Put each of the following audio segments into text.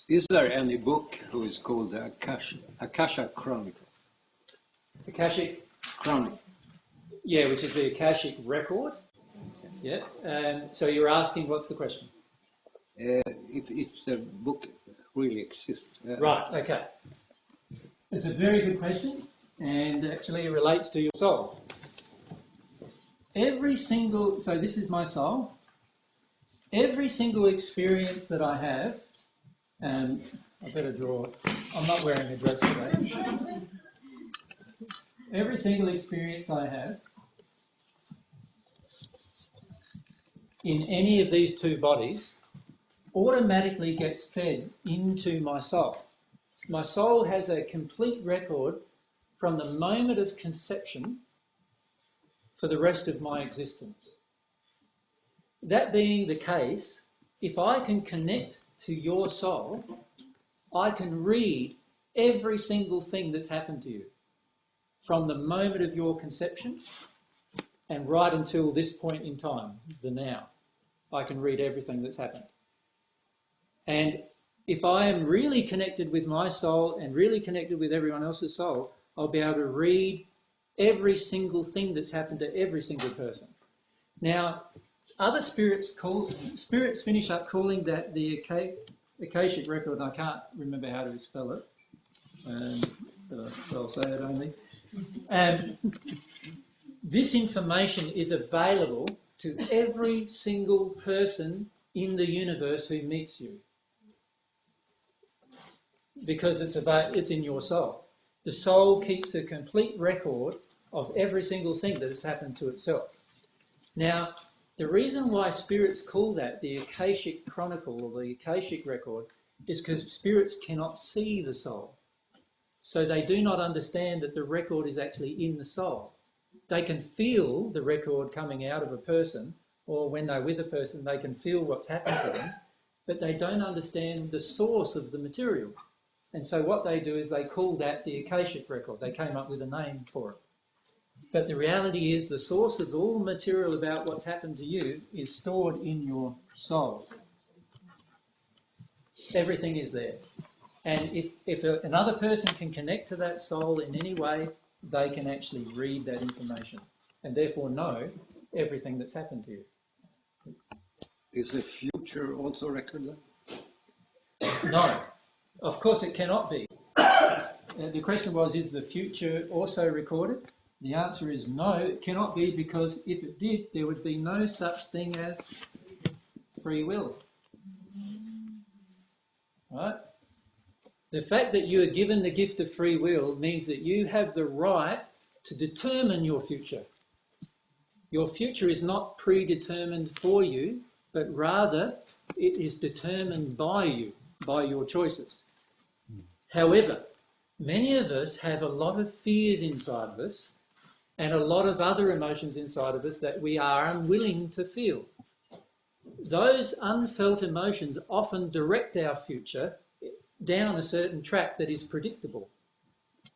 Is there any book who is called the Akashic Chronicle? Akashic Chronicle. Yeah, which is the Akashic record. Yeah. So you're asking, what's the question? If the book really exists. Right, okay. It's a very good question, and actually it relates to your soul. So this is my soul. Every single experience that I have, and I better draw, I'm not wearing a dress today. Every single experience I have in any of these two bodies automatically gets fed into my soul. My soul has a complete record from the moment of conception for the rest of my existence. That being the case, if I can connect to your soul, I can read every single thing that's happened to you from the moment of your conception and right until this point in time, the now. I can read everything that's happened. And if I am really connected with my soul and really connected with everyone else's soul, I'll be able to read every single thing that's happened to every single person. Now, other spirits finish up calling that the Akashic record, and I can't remember how to spell it, but I'll say it only. This information is available to every single person in the universe who meets you, because it's in your soul. The soul keeps a complete record of every single thing that has happened to itself. Now, the reason why spirits call that the Akashic Chronicle or the Akashic record is because spirits cannot see the soul. So they do not understand that the record is actually in the soul. They can feel the record coming out of a person, or when they're with a person, they can feel what's happened to them, but they don't understand the source of the material. And so what they do is they call that the Akashic record. They came up with a name for it. But the reality is the source of all material about what's happened to you is stored in your soul. Everything is there. And if another person can connect to that soul in any way, they can actually read that information and therefore know everything that's happened to you. Is the future also recorded? No, of course it cannot be. The question was, is the future also recorded? The answer is no, it cannot be, because if it did, there would be no such thing as free will. Right? The fact that you are given the gift of free will means that you have the right to determine your future. Your future is not predetermined for you, but rather it is determined by you, by your choices. However, many of us have a lot of fears inside of us and a lot of other emotions inside of us that we are unwilling to feel. Those unfelt emotions often direct our future down a certain track that is predictable.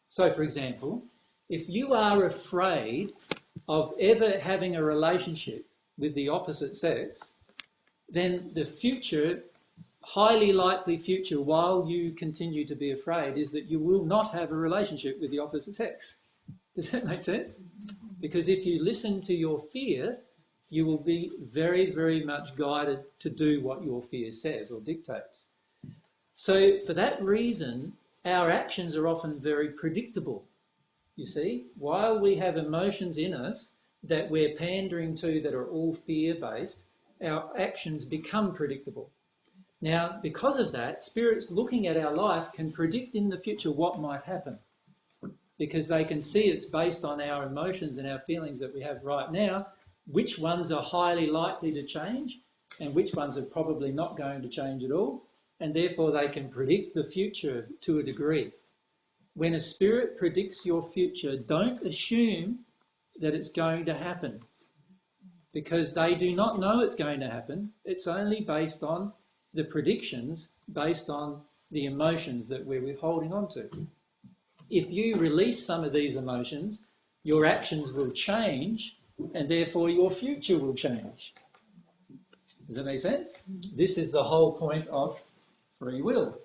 So, for example, if you are afraid of ever having a relationship with the opposite sex, then the future, highly likely future, while you continue to be afraid, is that you will not have a relationship with the opposite sex. Does that make sense? Because if you listen to your fear, you will be very, very much guided to do what your fear says or dictates. So for that reason, our actions are often very predictable. You see, while we have emotions in us that we're pandering to that are all fear-based, our actions become predictable. Now, because of that, spirits looking at our life can predict in the future what might happen, because they can see it's based on our emotions and our feelings that we have right now, which ones are highly likely to change and which ones are probably not going to change at all, and therefore they can predict the future to a degree. When a spirit predicts your future, don't assume that it's going to happen, because they do not know it's going to happen. It's only based on the predictions, based on the emotions that we're holding on to. If you release some of these emotions, your actions will change, and therefore your future will change. Does that make sense? This is the whole point of free will.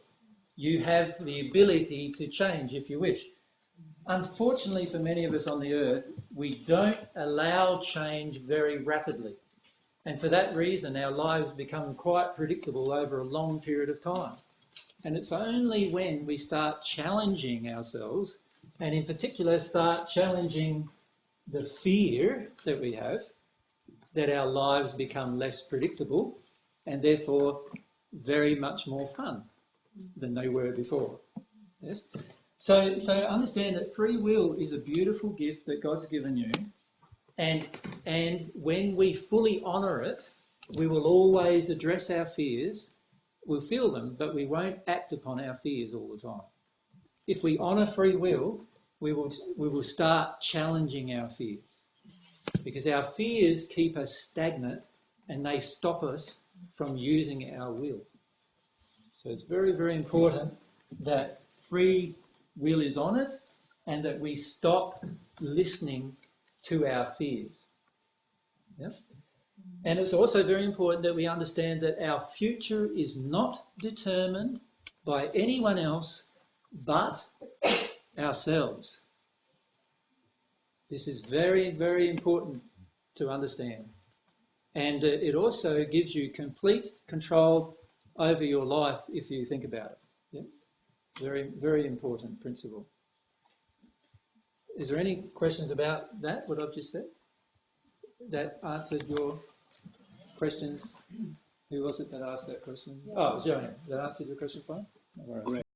You have the ability to change if you wish. Unfortunately for many of us on the earth, we don't allow change very rapidly. And for that reason, our lives become quite predictable over a long period of time. And it's only when we start challenging ourselves, and in particular start challenging the fear that we have, that our lives become less predictable and therefore very much more fun than they were before. Yes? So understand that free will is a beautiful gift that God's given you, and when we fully honour it, we will always address our fears. We'll feel them, but we won't act upon our fears all the time. If we honour free will, we will start challenging our fears, because our fears keep us stagnant and they stop us from using our will. So it's very, very important that free will is honoured and that we stop listening to our fears. Yeah? And it's also very important that we understand that our future is not determined by anyone else but ourselves. This is very, very important to understand. And it also gives you complete control over your life if you think about it. Yeah? Very, very important principle. Is there any questions about that, what I've just said? That answered your questions? Who was it that asked that question? Oh, it was Joanne. That answered your question fine? No worries.